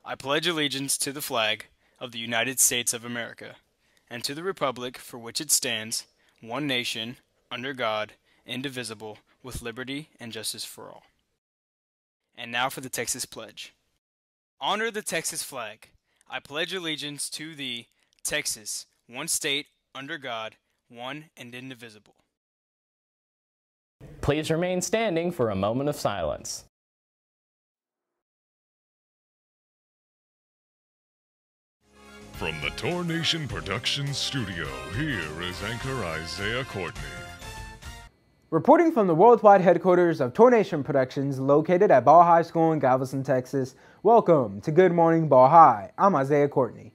I pledge allegiance to the flag of the United States of America, and to the republic for which it stands, one nation, under God, indivisible, with liberty and justice for all. And now for the Texas Pledge. Honor the Texas flag. I pledge allegiance to the Texas, one state, under God, one and indivisible. Please remain standing for a moment of silence. From the Tour Nation Productions studio, here is anchor Isaiah Courtney. Reporting from the worldwide headquarters of Tour Nation Productions located at Ball High School in Galveston, Texas, welcome to Good Morning Ball High. I'm Isaiah Courtney.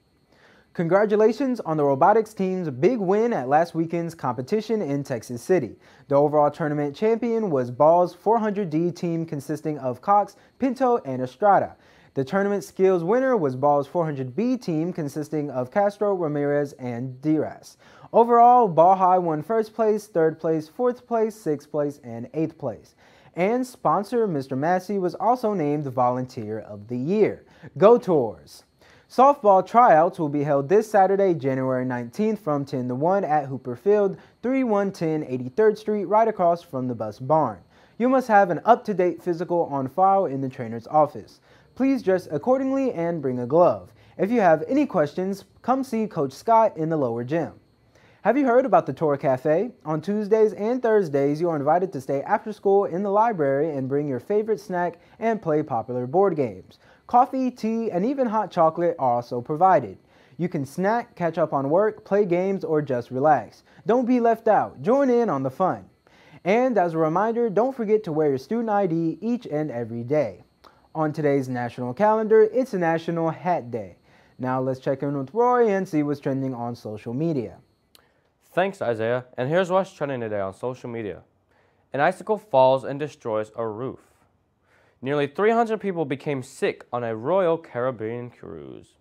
Congratulations on the robotics team's big win at last weekend's competition in Texas City. The overall tournament champion was Ball's 400D team consisting of Cox, Pinto, and Estrada. The tournament skills winner was Ball's 400B team consisting of Castro, Ramirez, and Diaz. Overall, Ball High won first place, third place, fourth place, sixth place, and eighth place. And sponsor Mr. Massey was also named Volunteer of the Year. Go Tours! Softball tryouts will be held this Saturday, January 19th from 10 to 1 at Hooper Field, 3110 83rd Street, right across from the bus barn. You must have an up-to-date physical on file in the trainer's office. Please dress accordingly and bring a glove. If you have any questions, come see Coach Scott in the lower gym. Have you heard about the Tour Cafe? On Tuesdays and Thursdays, you are invited to stay after school in the library and bring your favorite snack and play popular board games. Coffee, tea, and even hot chocolate are also provided. You can snack, catch up on work, play games, or just relax. Don't be left out. Join in on the fun. And as a reminder, don't forget to wear your student ID each and every day. On today's national calendar, it's a National Hat Day. Now let's check in with Roy and see what's trending on social media. Thanks, Isaiah. And here's what's trending today on social media. An icicle falls and destroys a roof. Nearly 300 people became sick on a Royal Caribbean cruise.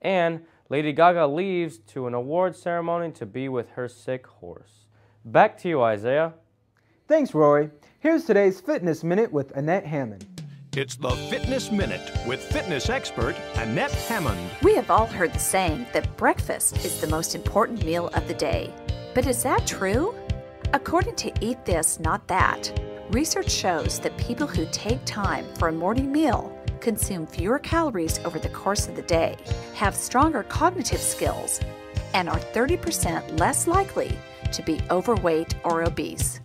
And Lady Gaga leaves to an award ceremony to be with her sick horse. Back to you, Isaiah. Thanks, Roy. Here's today's Fitness Minute with Annette Hammond. It's the Fitness Minute with fitness expert Annette Hammond. We have all heard the saying that breakfast is the most important meal of the day. But is that true? According to Eat This, Not That, research shows that people who take time for a morning meal consume fewer calories over the course of the day, have stronger cognitive skills, and are 30% less likely to be overweight or obese.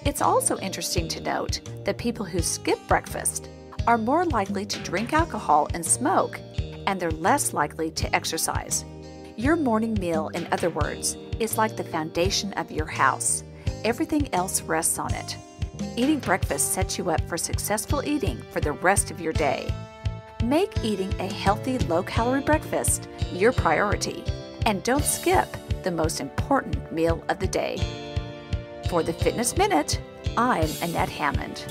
It's also interesting to note that people who skip breakfast are more likely to drink alcohol and smoke, and they're less likely to exercise. Your morning meal, in other words, is like the foundation of your house. Everything else rests on it. Eating breakfast sets you up for successful eating for the rest of your day. Make eating a healthy, low-calorie breakfast your priority, and don't skip the most important meal of the day. For the Fitness Minute, I'm Annette Hammond.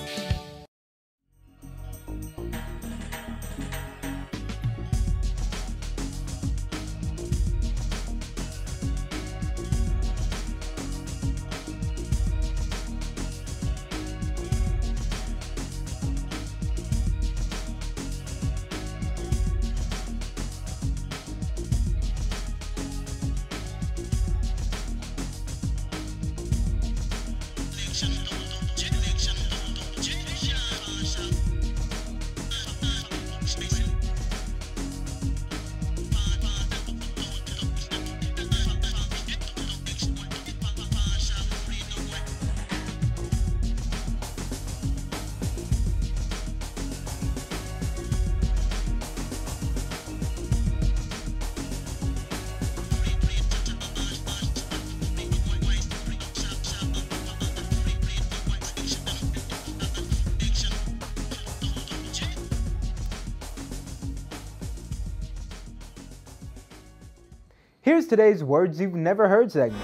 Here's today's Words You've Never Heard segment.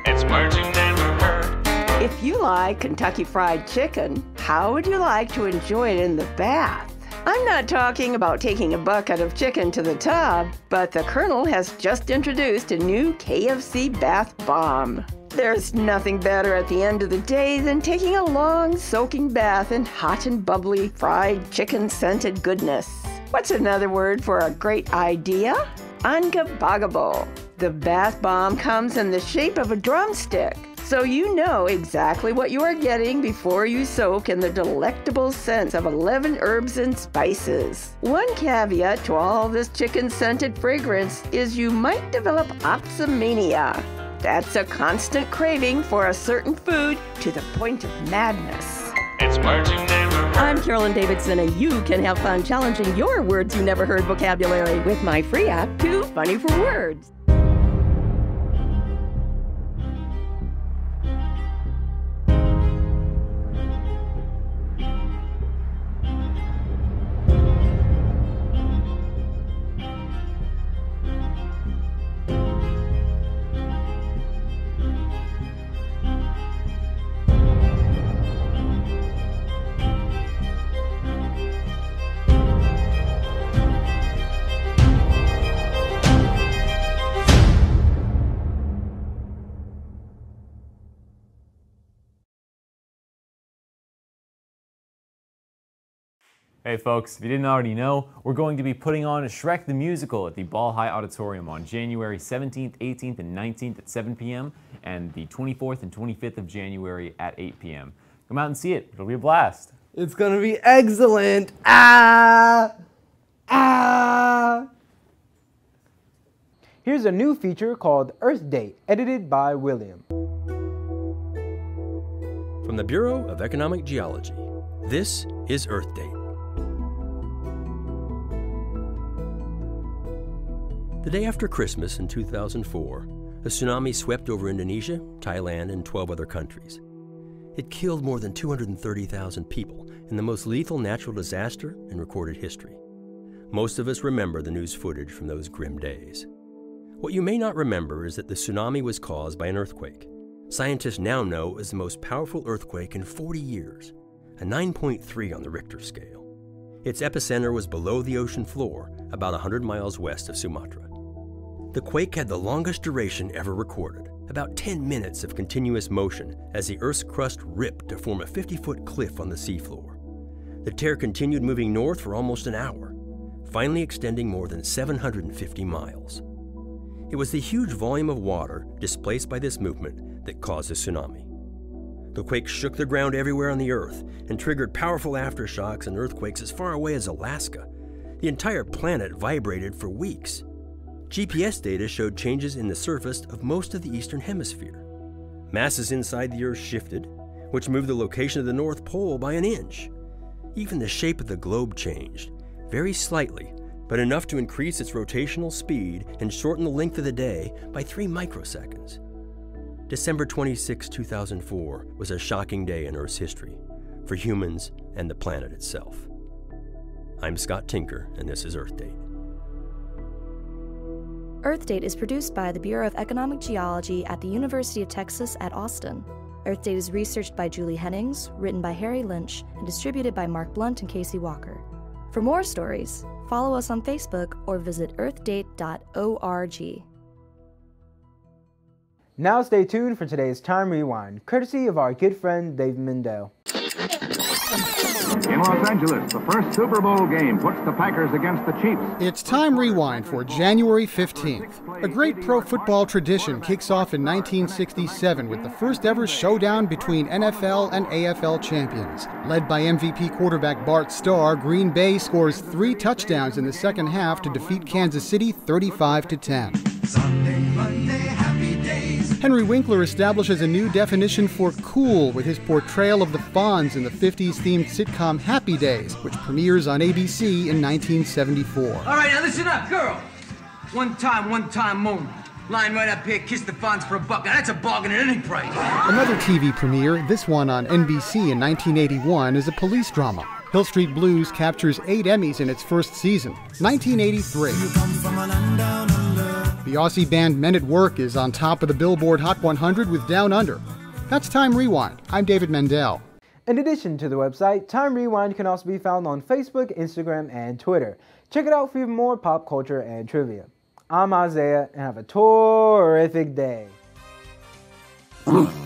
It's Words You've Never Heard. If you like Kentucky Fried Chicken, how would you like to enjoy it in the bath? I'm not talking about taking a bucket of chicken to the tub, but the Colonel has just introduced a new KFC bath bomb. There's nothing better at the end of the day than taking a long soaking bath in hot and bubbly fried chicken-scented goodness. What's another word for a great idea? Ungebogable. The bath bomb comes in the shape of a drumstick, so you know exactly what you are getting before you soak in the delectable scents of 11 herbs and spices. One caveat to all this chicken-scented fragrance is you might develop opsomania. That's a constant craving for a certain food to the point of madness. It's words you never heard. I'm Carolyn Davidson, and you can have fun challenging your words you never heard vocabulary with my free app, Too Funny for Words. Hey folks, if you didn't already know, we're going to be putting on Shrek the Musical at the Ball High Auditorium on January 17th, 18th, and 19th at 7 p.m. and the 24th and 25th of January at 8 p.m. Come out and see it. It'll be a blast. It's gonna be excellent. Ah! Ah! Here's a new feature called Earth Date, edited by William. From the Bureau of Economic Geology, this is Earth Date. The day after Christmas in 2004, a tsunami swept over Indonesia, Thailand, and 12 other countries. It killed more than 230,000 people in the most lethal natural disaster in recorded history. Most of us remember the news footage from those grim days. What you may not remember is that the tsunami was caused by an earthquake. Scientists now know it was the most powerful earthquake in 40 years, a 9.3 on the Richter scale. Its epicenter was below the ocean floor, about 100 miles west of Sumatra. The quake had the longest duration ever recorded, about 10 minutes of continuous motion as the Earth's crust ripped to form a 50-foot cliff on the seafloor. The tear continued moving north for almost an hour, finally extending more than 750 miles. It was the huge volume of water displaced by this movement that caused the tsunami. The quake shook the ground everywhere on the Earth and triggered powerful aftershocks and earthquakes as far away as Alaska. The entire planet vibrated for weeks. GPS data showed changes in the surface of most of the eastern hemisphere. Masses inside the Earth shifted, which moved the location of the North Pole by an inch. Even the shape of the globe changed, very slightly, but enough to increase its rotational speed and shorten the length of the day by 3 microseconds. December 26, 2004 was a shocking day in Earth's history, for humans and the planet itself. I'm Scott Tinker, and this is Earth Date. Earth Date is produced by the Bureau of Economic Geology at the University of Texas at Austin. Earth Date is researched by Julie Hennings, written by Harry Lynch, and distributed by Mark Blunt and Casey Walker. For more stories, follow us on Facebook or visit earthdate.org. Now stay tuned for today's Time Rewind, courtesy of our good friend Dave Mendel. In Los Angeles, the first Super Bowl game puts the Packers against the Chiefs. It's Time Rewind for January 15th. A great pro football tradition kicks off in 1967 with the first ever showdown between NFL and AFL champions. Led by MVP quarterback Bart Starr, Green Bay scores 3 touchdowns in the second half to defeat Kansas City 35-10. Sunday, Monday, happy days. Henry Winkler establishes a new definition for cool with his portrayal of the Fonz in the 50s-themed sitcom Happy Days, which premieres on ABC in 1974. All right, now listen up, girl. One time moment. Line right up here, kiss the Fonz for $1. Now that's a bargain at any price. Another TV premiere, this one on NBC in 1981, is a police drama. Hill Street Blues captures 8 Emmys in its first season. 1983. The Aussie band Men at Work is on top of the Billboard Hot 100 with Down Under. That's Time Rewind. I'm David Mendel. In addition to the website, Time Rewind can also be found on Facebook, Instagram, and Twitter. Check it out for even more pop culture and trivia. I'm Isaiah, and have a terrific day. Huh?